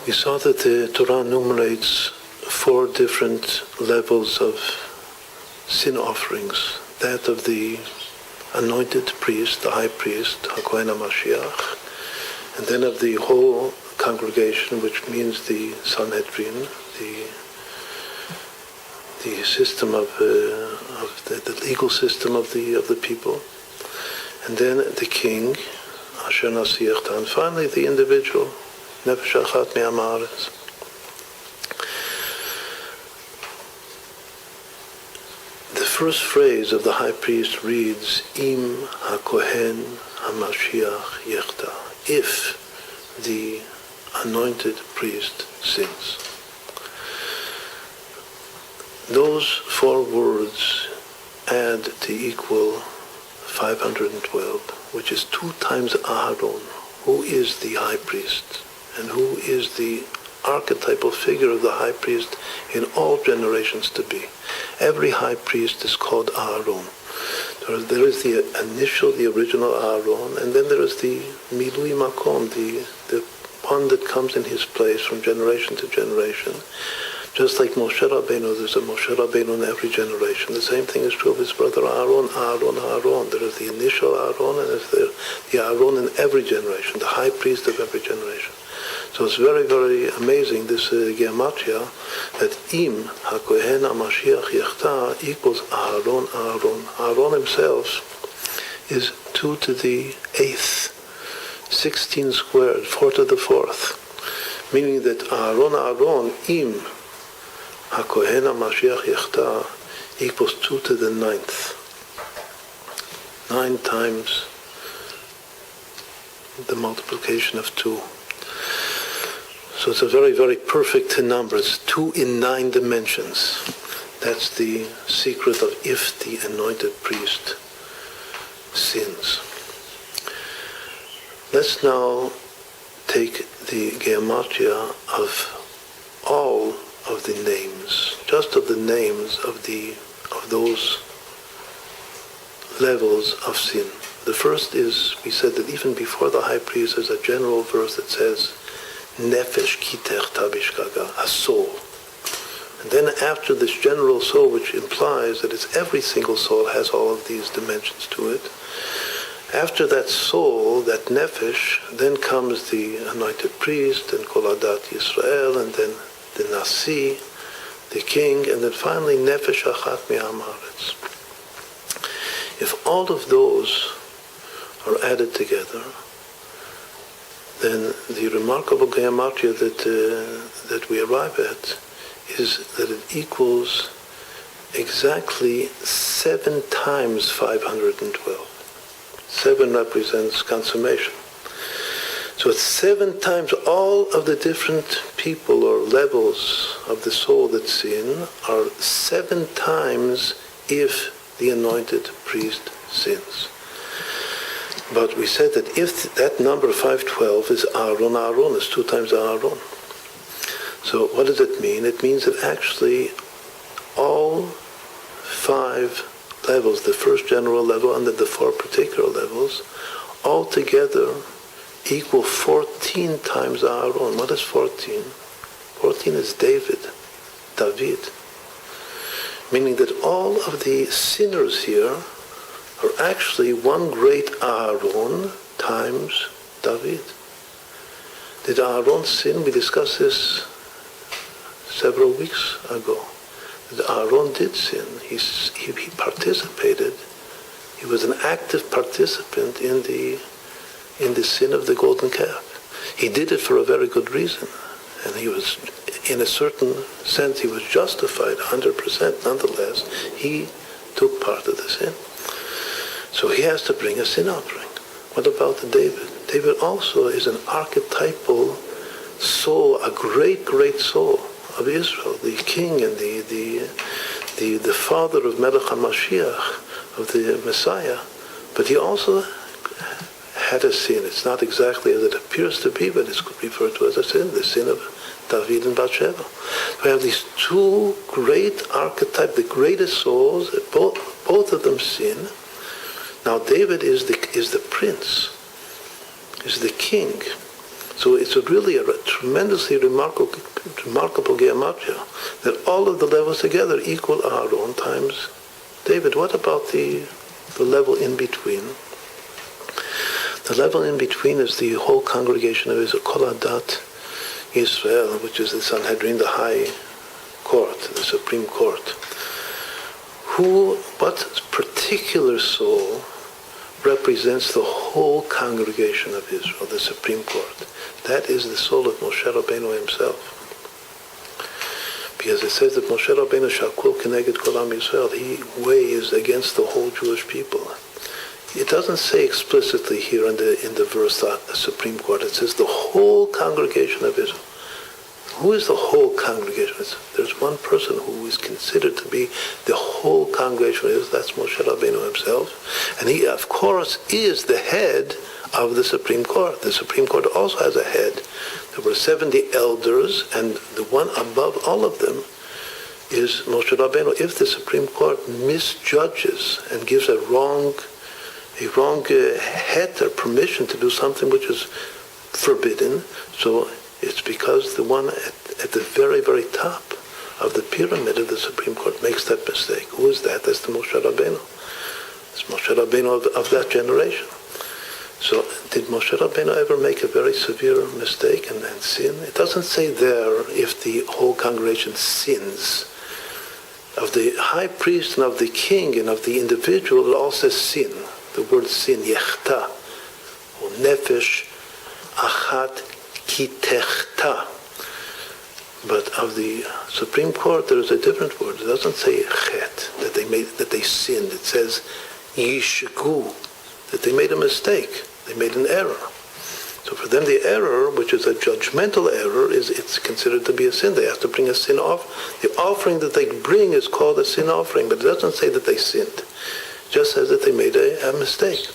We saw that the Torah enumerates 4 different levels of sin offerings. That of the anointed priest, the high priest, Kohen HaMashiach, and then of the whole congregation, which means the Sanhedrin, the system of the legal system of the people, and then the king, Asher Nasiachta, and finally the individual, Nefesh Achat Me'am Haaretz. The first phrase of the high priest reads, Im HaKohen HaMashiach Yechta, if the anointed priest sins. Those 4 words add to equal 512, which is 2 times Aharon, who is the high priest, and who is the archetypal figure of the high priest in all generations to be. Every high priest is called Aharon. There is the initial, the original Aharon, and then there is the Milui Makom, the one that comes in his place from generation to generation. Just like Moshe Rabbeinu, there's a Moshe Rabbeinu in every generation. The same thing is true of his brother Aaron. There is the initial Aaron, and there's the Aaron in every generation, the high priest of every generation. So it's very, very amazing, this gematria, that Im HaKohen HaMashiach Yechta equals Aaron. Aaron himself is 2 to the 8th, 16 squared, 4 to the 4th, meaning that Aaron, Im HaKohen HaMashiach Yechta equals 2 to the 9th. 9 times the multiplication of 2. So it's a very, very perfect number. It's 2 in 9 dimensions. That's the secret of if the anointed priest sins. Let's now take the gematria of all of the names, just of the names of those levels of sin. The first is, we said that even before the high priest, there's a general verse that says, Nefesh kitech tabishkaga, a soul. And then after this general soul, which implies that it's every single soul has all of these dimensions to it, after that soul, that nefesh, then comes the anointed priest, and Kol Adat Yisrael, and then the Nasi, the king, and then finally Nefesh Achat Me'am Haaretz. If all of those are added together, then the remarkable gematria that we arrive at is that it equals exactly 7 times 512. 7 represents consummation. So it's 7 times all of the different people or levels of the soul that sin are 7 times if the anointed priest sins. But we said that if that number 512 is Aaron is 2 times Aaron. So what does it mean? It means that actually all 5 levels, the first general level and then the 4 particular levels, all together equal 14 times Aaron. What is 14? 14 is David. Meaning that all of the sinners here are actually one great Aaron times David. Did Aaron sin? We discussed this several weeks ago. That Aaron did sin. He participated. He was an active participant in the sin of the golden calf. He did it for a very good reason. And he was, in a certain sense, he was justified 100%. Nonetheless, he took part of the sin. So he has to bring a sin offering. What about David? David also is an archetypal soul, a great, great soul of Israel, the king and the father of Melech HaMashiach, of the Messiah. But he also had a sin. It's not exactly as it appears to be, but it's referred to as a sin, the sin of David and Bathsheba. We have these 2 great archetypes, the greatest souls, both of them sin. Now David is the prince, is the king. So it's really a tremendously remarkable gematria that all of the levels together equal Aharon times David. What about the level in between? The level in between is the whole congregation of Israel, Kol Adat Israel, which is the Sanhedrin, the high court, the Supreme Court. What particular soul represents the whole congregation of Israel, the Supreme Court? That is the soul of Moshe Rabbeinu himself. Because it says that Moshe Rabbeinu shakul keneged kol am Yisrael, he weighs against the whole Jewish people. It doesn't say explicitly here in the verse the Supreme Court. It says the whole congregation of Israel. Who is the whole congregation? There's one person who is considered to be the whole congregation of Israel. That's Moshe Rabbeinu himself. And he, of course, is the head of the Supreme Court. The Supreme Court also has a head. There were 70 elders, and the one above all of them is Moshe Rabbeinu. If the Supreme Court misjudges and gives a wrong head or permission to do something which is forbidden, so it's because the one at the very, very top of the pyramid of the Supreme Court makes that mistake. Who is that? That's the Moshe Rabbeinu. It's Moshe Rabbeinu of that generation. So did Moshe Rabbeinu ever make a very severe mistake and sin? It doesn't say there if the whole congregation sins. Of the high priest and of the king and of the individual, it all says sin. The word sin, yechta, or nefesh achat kitechta. But of the Supreme Court, there is a different word. It doesn't say chet, that they sinned. It says yishgu, that they made a mistake. They made an error. So for them, the error, which is a judgmental error, it's considered to be a sin. They have to bring a sin off. The offering that they bring is called a sin offering, but it doesn't say that they sinned. It just says that they made a mistake.